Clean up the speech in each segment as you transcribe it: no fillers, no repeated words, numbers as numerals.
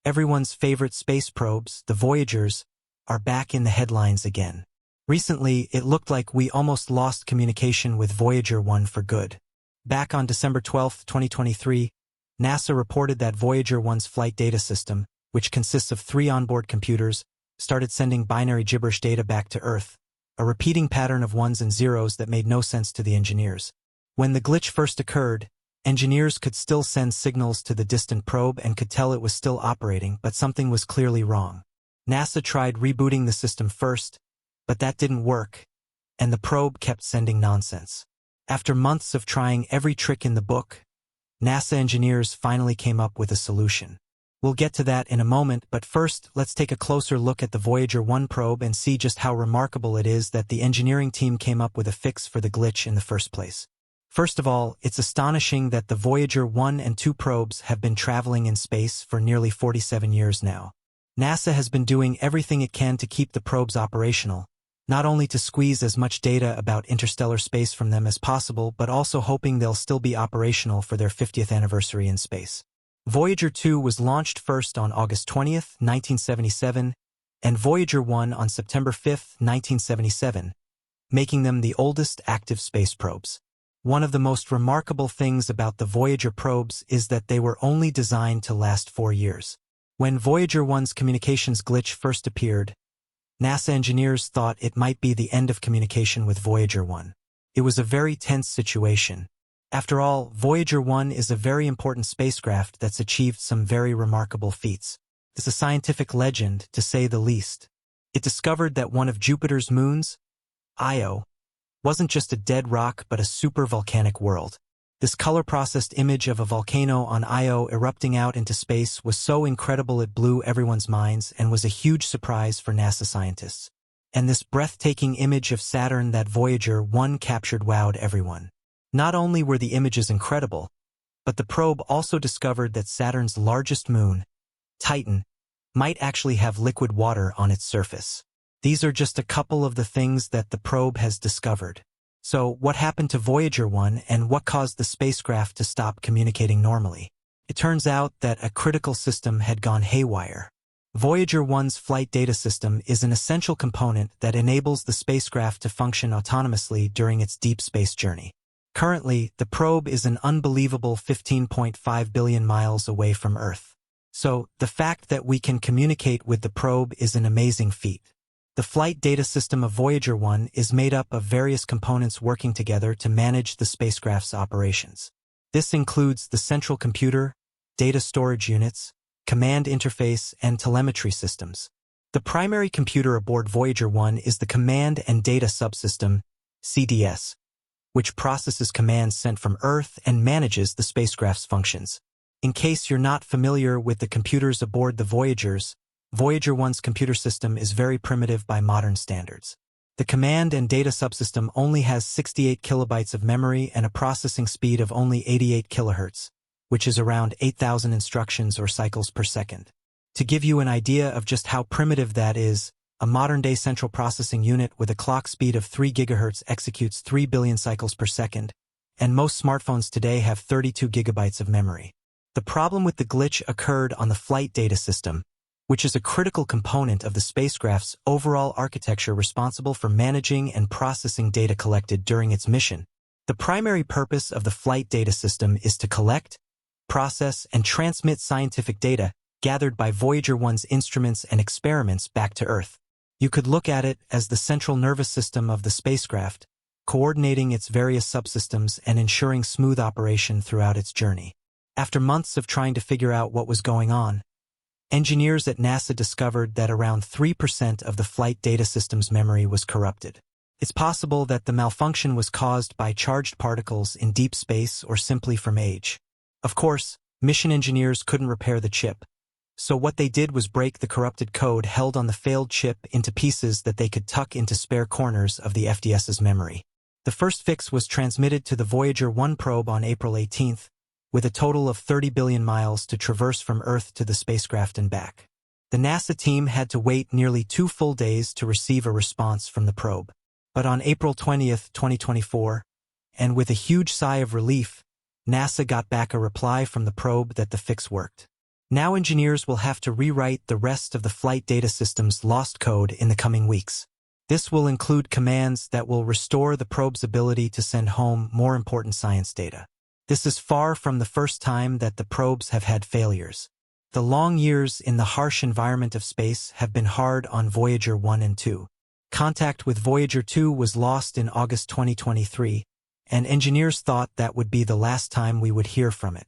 Everyone's favorite space probes, the Voyagers, are back in the headlines again. Recently, it looked like we almost lost communication with Voyager 1 for good. Back on December 12, 2023, NASA reported that Voyager 1's flight data system, which consists of 3 onboard computers, started sending binary gibberish data back to Earth, a repeating pattern of ones and zeros that made no sense to the engineers. When the glitch first occurred, engineers could still send signals to the distant probe and could tell it was still operating, but something was clearly wrong. NASA tried rebooting the system first, but that didn't work, and the probe kept sending nonsense. After months of trying every trick in the book, NASA engineers finally came up with a solution. We'll get to that in a moment, but first, let's take a closer look at the Voyager 1 probe and see just how remarkable it is that the engineering team came up with a fix for the glitch in the first place. First of all, it's astonishing that the Voyager 1 and 2 probes have been traveling in space for nearly 47 years now. NASA has been doing everything it can to keep the probes operational, not only to squeeze as much data about interstellar space from them as possible, but also hoping they'll still be operational for their 50th anniversary in space. Voyager 2 was launched first on August 20, 1977, and Voyager 1 on September 5, 1977, making them the oldest active space probes. One of the most remarkable things about the Voyager probes is that they were only designed to last 4 years. When Voyager 1's communications glitch first appeared, NASA engineers thought it might be the end of communication with Voyager 1. It was a very tense situation. After all, Voyager 1 is a very important spacecraft that's achieved some very remarkable feats. It's a scientific legend, to say the least. It discovered that one of Jupiter's moons, Io, wasn't just a dead rock but a supervolcanic world. This color-processed image of a volcano on Io erupting out into space was so incredible it blew everyone's minds and was a huge surprise for NASA scientists. And this breathtaking image of Saturn that Voyager 1 captured wowed everyone. Not only were the images incredible, but the probe also discovered that Saturn's largest moon, Titan, might actually have liquid water on its surface. These are just a couple of the things that the probe has discovered. So, what happened to Voyager 1 and what caused the spacecraft to stop communicating normally? It turns out that a critical system had gone haywire. Voyager 1's flight data system is an essential component that enables the spacecraft to function autonomously during its deep space journey. Currently, the probe is an unbelievable 15.5 billion miles away from Earth. So, the fact that we can communicate with the probe is an amazing feat. The flight data system of Voyager 1 is made up of various components working together to manage the spacecraft's operations. This includes the central computer, data storage units, command interface, and telemetry systems. The primary computer aboard Voyager 1 is the Command and Data Subsystem, CDS, which processes commands sent from Earth and manages the spacecraft's functions. In case you're not familiar with the computers aboard the Voyagers, Voyager 1's computer system is very primitive by modern standards. The Command and Data Subsystem only has 68 kilobytes of memory and a processing speed of only 88 kilohertz, which is around 8,000 instructions or cycles per second. To give you an idea of just how primitive that is, a modern-day central processing unit with a clock speed of 3 gigahertz executes 3 billion cycles per second, and most smartphones today have 32 gigabytes of memory. The problem with the glitch occurred on the flight data system, which is a critical component of the spacecraft's overall architecture responsible for managing and processing data collected during its mission. The primary purpose of the flight data system is to collect, process, and transmit scientific data gathered by Voyager 1's instruments and experiments back to Earth. You could look at it as the central nervous system of the spacecraft, coordinating its various subsystems and ensuring smooth operation throughout its journey. After months of trying to figure out what was going on, engineers at NASA discovered that around 3% of the flight data system's memory was corrupted. It's possible that the malfunction was caused by charged particles in deep space or simply from age. Of course, mission engineers couldn't repair the chip, so what they did was break the corrupted code held on the failed chip into pieces that they could tuck into spare corners of the FDS's memory. The first fix was transmitted to the Voyager 1 probe on April 18th, with a total of 30 billion miles to traverse from Earth to the spacecraft and back. The NASA team had to wait nearly 2 full days to receive a response from the probe. But on April 20th, 2024, and with a huge sigh of relief, NASA got back a reply from the probe that the fix worked. Now engineers will have to rewrite the rest of the flight data system's lost code in the coming weeks. This will include commands that will restore the probe's ability to send home more important science data. This is far from the first time that the probes have had failures. The long years in the harsh environment of space have been hard on Voyager 1 and 2. Contact with Voyager 2 was lost in August 2023, and engineers thought that would be the last time we would hear from it.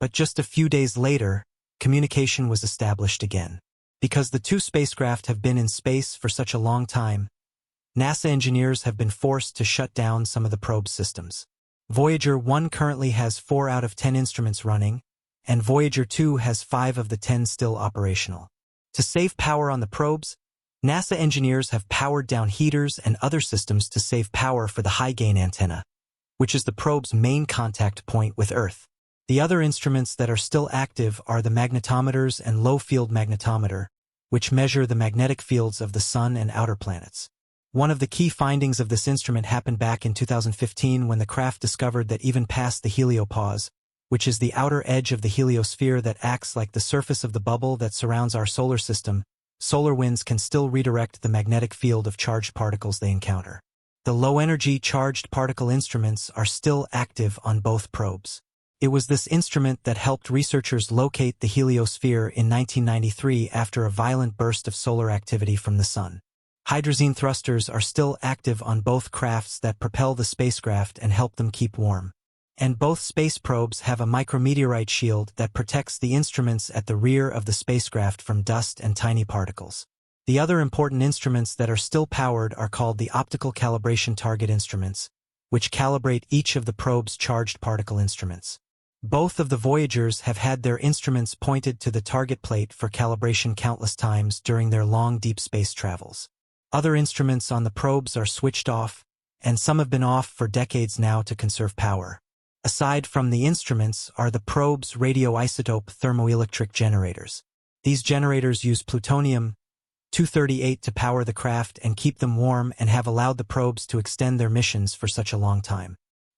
But just a few days later, communication was established again. Because the two spacecraft have been in space for such a long time, NASA engineers have been forced to shut down some of the probe systems. Voyager 1 currently has 4 out of 10 instruments running, and Voyager 2 has 5 of the 10 still operational. To save power on the probes, NASA engineers have powered down heaters and other systems to save power for the high-gain antenna, which is the probe's main contact point with Earth. The other instruments that are still active are the magnetometers and low-field magnetometer, which measure the magnetic fields of the Sun and outer planets. One of the key findings of this instrument happened back in 2015 when the craft discovered that even past the heliopause, which is the outer edge of the heliosphere that acts like the surface of the bubble that surrounds our solar system, solar winds can still redirect the magnetic field of charged particles they encounter. The low-energy charged particle instruments are still active on both probes. It was this instrument that helped researchers locate the heliosphere in 1993 after a violent burst of solar activity from the Sun. Hydrazine thrusters are still active on both crafts that propel the spacecraft and help them keep warm. And both space probes have a micrometeorite shield that protects the instruments at the rear of the spacecraft from dust and tiny particles. The other important instruments that are still powered are called the optical calibration target instruments, which calibrate each of the probe's charged particle instruments. Both of the Voyagers have had their instruments pointed to the target plate for calibration countless times during their long deep space travels. Other instruments on the probes are switched off, and some have been off for decades now to conserve power. Aside from the instruments are the probe's radioisotope thermoelectric generators. These generators use plutonium-238 to power the craft and keep them warm and have allowed the probes to extend their missions for such a long time.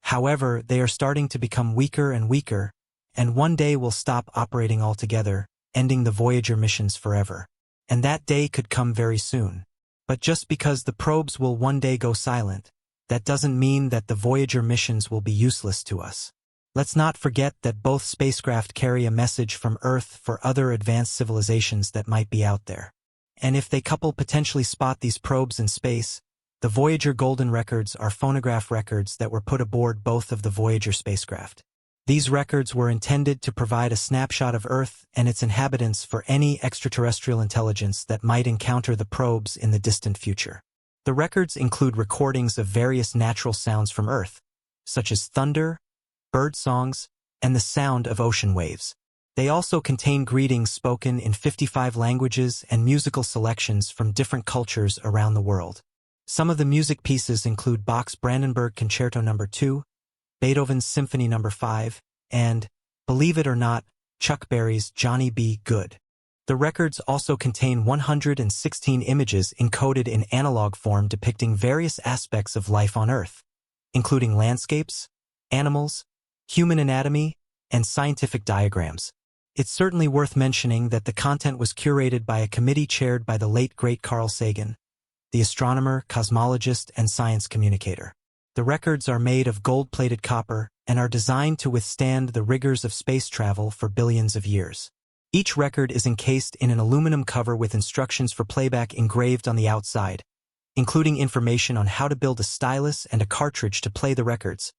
However, they are starting to become weaker and weaker, and one day will stop operating altogether, ending the Voyager missions forever. And that day could come very soon. But just because the probes will one day go silent, that doesn't mean that the Voyager missions will be useless to us. Let's not forget that both spacecraft carry a message from Earth for other advanced civilizations that might be out there. And if they potentially spot these probes in space, the Voyager Golden Records are phonograph records that were put aboard both of the Voyager spacecraft. These records were intended to provide a snapshot of Earth and its inhabitants for any extraterrestrial intelligence that might encounter the probes in the distant future. The records include recordings of various natural sounds from Earth, such as thunder, bird songs, and the sound of ocean waves. They also contain greetings spoken in 55 languages and musical selections from different cultures around the world. Some of the music pieces include Bach's Brandenburg Concerto No. 2, Beethoven's Symphony No. 5, and, believe it or not, Chuck Berry's Johnny B. Good. The records also contain 116 images encoded in analog form depicting various aspects of life on Earth, including landscapes, animals, human anatomy, and scientific diagrams. It's certainly worth mentioning that the content was curated by a committee chaired by the late great Carl Sagan, the astronomer, cosmologist, and science communicator. The records are made of gold-plated copper and are designed to withstand the rigors of space travel for billions of years. Each record is encased in an aluminum cover with instructions for playback engraved on the outside, including information on how to build a stylus and a cartridge to play the records,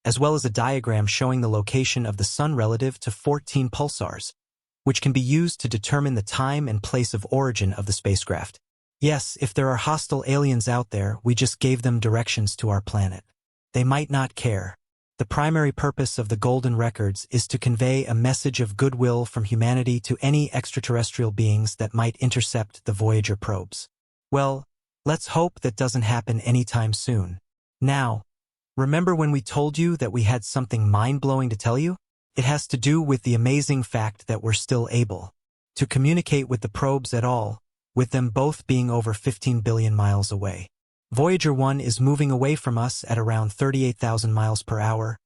as well as a diagram showing the location of the Sun relative to 14 pulsars, which can be used to determine the time and place of origin of the spacecraft. Yes, if there are hostile aliens out there, we just gave them directions to our planet. They might not care. The primary purpose of the Golden Records is to convey a message of goodwill from humanity to any extraterrestrial beings that might intercept the Voyager probes. Well, let's hope that doesn't happen anytime soon. Now, remember when we told you that we had something mind-blowing to tell you? It has to do with the amazing fact that we're still able to communicate with the probes at all, with them both being over 15 billion miles away. Voyager 1 is moving away from us at around 38,000 miles per hour,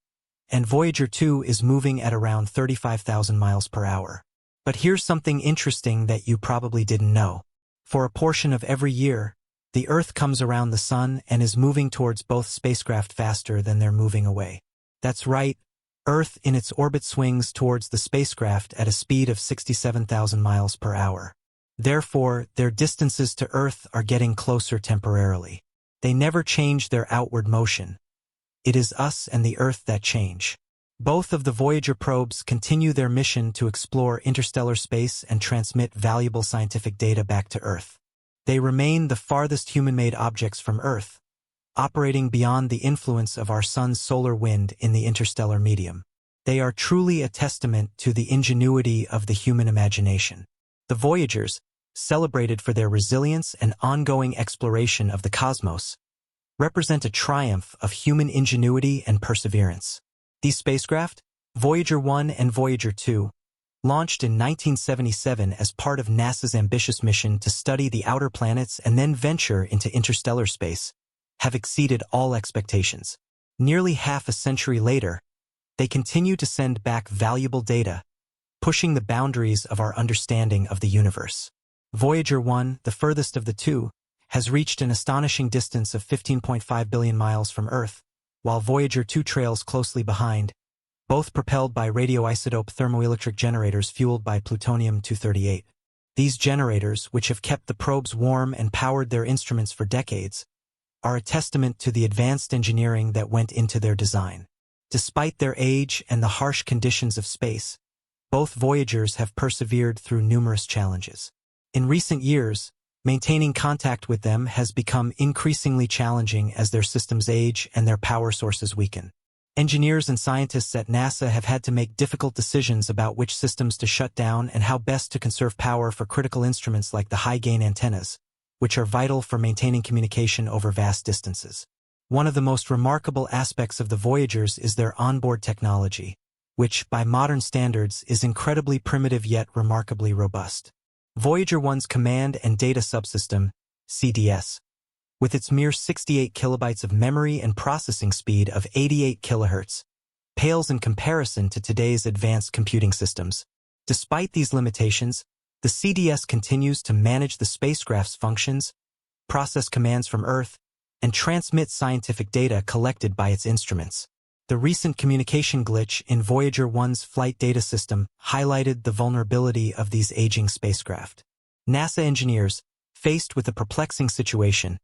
and Voyager 2 is moving at around 35,000 miles per hour. But here's something interesting that you probably didn't know. For a portion of every year, the Earth comes around the Sun and is moving towards both spacecraft faster than they're moving away. That's right, Earth in its orbit swings towards the spacecraft at a speed of 67,000 miles per hour. Therefore, their distances to Earth are getting closer temporarily. They never change their outward motion. It is us and the Earth that change. Both of the Voyager probes continue their mission to explore interstellar space and transmit valuable scientific data back to Earth. They remain the farthest human-made objects from Earth, operating beyond the influence of our Sun's solar wind in the interstellar medium. They are truly a testament to the ingenuity of the human imagination. The Voyagers, celebrated for their resilience and ongoing exploration of the cosmos, represent a triumph of human ingenuity and perseverance. These spacecraft, Voyager 1 and Voyager 2, launched in 1977 as part of NASA's ambitious mission to study the outer planets and then venture into interstellar space, have exceeded all expectations. Nearly half a century later, they continue to send back valuable data, pushing the boundaries of our understanding of the universe. Voyager 1, the furthest of the two, has reached an astonishing distance of 15.5 billion miles from Earth, while Voyager 2 trails closely behind, both propelled by radioisotope thermoelectric generators fueled by plutonium-238. These generators, which have kept the probes warm and powered their instruments for decades, are a testament to the advanced engineering that went into their design. Despite their age and the harsh conditions of space, both Voyagers have persevered through numerous challenges. In recent years, maintaining contact with them has become increasingly challenging as their systems age and their power sources weaken. Engineers and scientists at NASA have had to make difficult decisions about which systems to shut down and how best to conserve power for critical instruments like the high-gain antennas, which are vital for maintaining communication over vast distances. One of the most remarkable aspects of the Voyagers is their onboard technology, which, by modern standards, is incredibly primitive yet remarkably robust. Voyager 1's Command and Data Subsystem, CDS, with its mere 68 kilobytes of memory and processing speed of 88 kilohertz, pales in comparison to today's advanced computing systems. Despite these limitations, the CDS continues to manage the spacecraft's functions, process commands from Earth, and transmit scientific data collected by its instruments. The recent communication glitch in Voyager 1's flight data system highlighted the vulnerability of these aging spacecraft. NASA engineers, faced with a perplexing situation,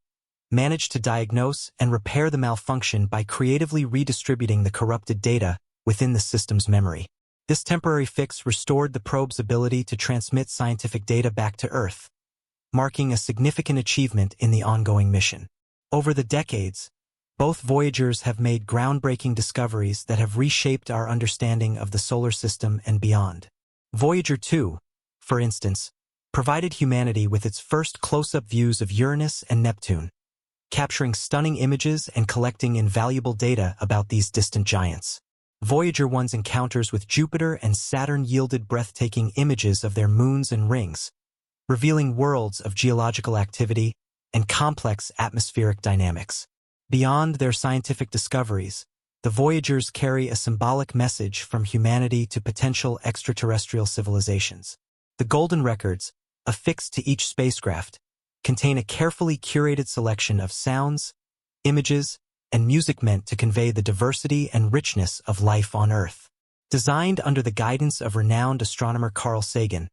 managed to diagnose and repair the malfunction by creatively redistributing the corrupted data within the system's memory. This temporary fix restored the probe's ability to transmit scientific data back to Earth, marking a significant achievement in the ongoing mission. Over the decades, both Voyagers have made groundbreaking discoveries that have reshaped our understanding of the solar system and beyond. Voyager 2, for instance, provided humanity with its first close-up views of Uranus and Neptune, capturing stunning images and collecting invaluable data about these distant giants. Voyager 1's encounters with Jupiter and Saturn yielded breathtaking images of their moons and rings, revealing worlds of geological activity and complex atmospheric dynamics. Beyond their scientific discoveries, the Voyagers carry a symbolic message from humanity to potential extraterrestrial civilizations. The golden records, affixed to each spacecraft, contain a carefully curated selection of sounds, images, and music meant to convey the diversity and richness of life on Earth. Designed under the guidance of renowned astronomer Carl Sagan,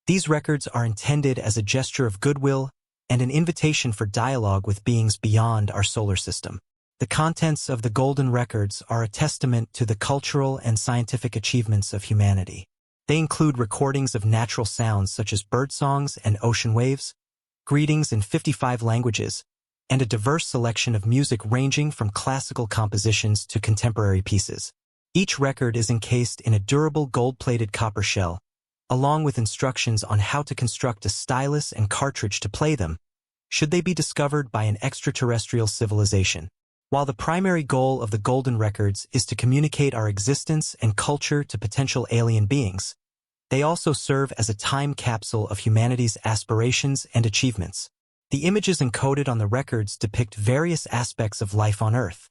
these records are intended as a gesture of goodwill and an invitation for dialogue with beings beyond our solar system. The contents of the golden records are a testament to the cultural and scientific achievements of humanity. They include recordings of natural sounds such as birdsongs and ocean waves, greetings in 55 languages, and a diverse selection of music ranging from classical compositions to contemporary pieces. Each record is encased in a durable gold-plated copper shell, along with instructions on how to construct a stylus and cartridge to play them, should they be discovered by an extraterrestrial civilization. While the primary goal of the golden records is to communicate our existence and culture to potential alien beings, they also serve as a time capsule of humanity's aspirations and achievements. The images encoded on the records depict various aspects of life on Earth,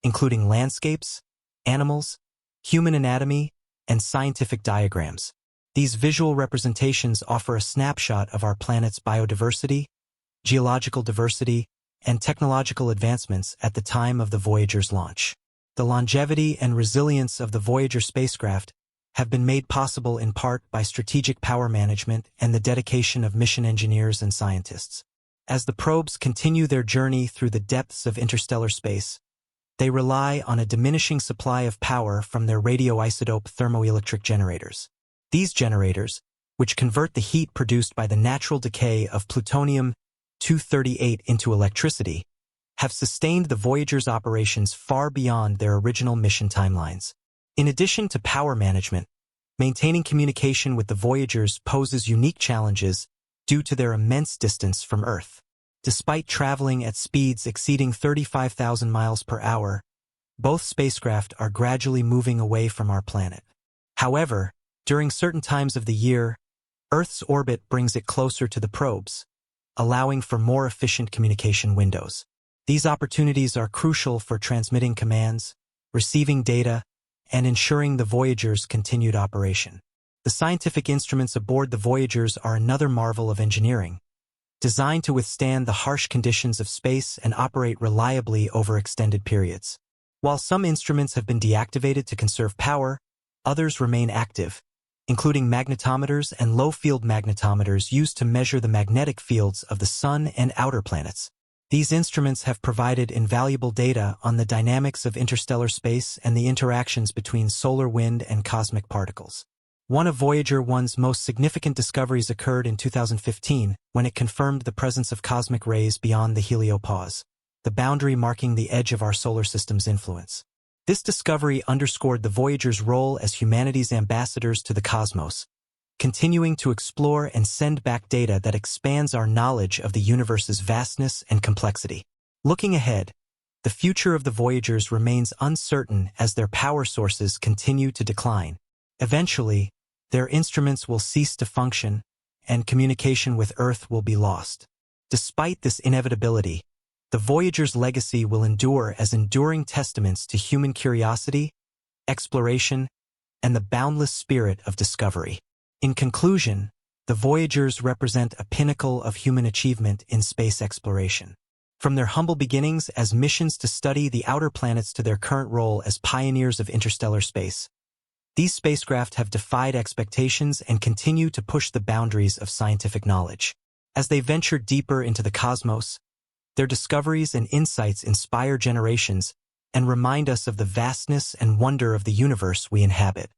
including landscapes, animals, human anatomy, and scientific diagrams. These visual representations offer a snapshot of our planet's biodiversity, geological diversity, and technological advancements at the time of the Voyager's launch. The longevity and resilience of the Voyager spacecraft have been made possible in part by strategic power management and the dedication of mission engineers and scientists. As the probes continue their journey through the depths of interstellar space, they rely on a diminishing supply of power from their radioisotope thermoelectric generators. These generators, which convert the heat produced by the natural decay of plutonium-238 into electricity, have sustained the Voyager's operations far beyond their original mission timelines. In addition to power management, maintaining communication with the Voyagers poses unique challenges due to their immense distance from Earth. Despite traveling at speeds exceeding 35,000 miles per hour, both spacecraft are gradually moving away from our planet. However, during certain times of the year, Earth's orbit brings it closer to the probes, allowing for more efficient communication windows. These opportunities are crucial for transmitting commands, receiving data, and ensuring the Voyager's continued operation. The scientific instruments aboard the Voyagers are another marvel of engineering, designed to withstand the harsh conditions of space and operate reliably over extended periods. While some instruments have been deactivated to conserve power, others remain active, including magnetometers and low-field magnetometers used to measure the magnetic fields of the Sun and outer planets. These instruments have provided invaluable data on the dynamics of interstellar space and the interactions between solar wind and cosmic particles. One of Voyager 1's most significant discoveries occurred in 2015 when it confirmed the presence of cosmic rays beyond the heliopause, the boundary marking the edge of our solar system's influence. This discovery underscored the Voyager's role as humanity's ambassadors to the cosmos, continuing to explore and send back data that expands our knowledge of the universe's vastness and complexity. Looking ahead, the future of the Voyagers remains uncertain as their power sources continue to decline. Eventually, their instruments will cease to function, and communication with Earth will be lost. Despite this inevitability, the Voyager's legacy will endure as enduring testaments to human curiosity, exploration, and the boundless spirit of discovery. In conclusion, the Voyagers represent a pinnacle of human achievement in space exploration. From their humble beginnings as missions to study the outer planets to their current role as pioneers of interstellar space, these spacecraft have defied expectations and continue to push the boundaries of scientific knowledge. As they venture deeper into the cosmos, their discoveries and insights inspire generations and remind us of the vastness and wonder of the universe we inhabit.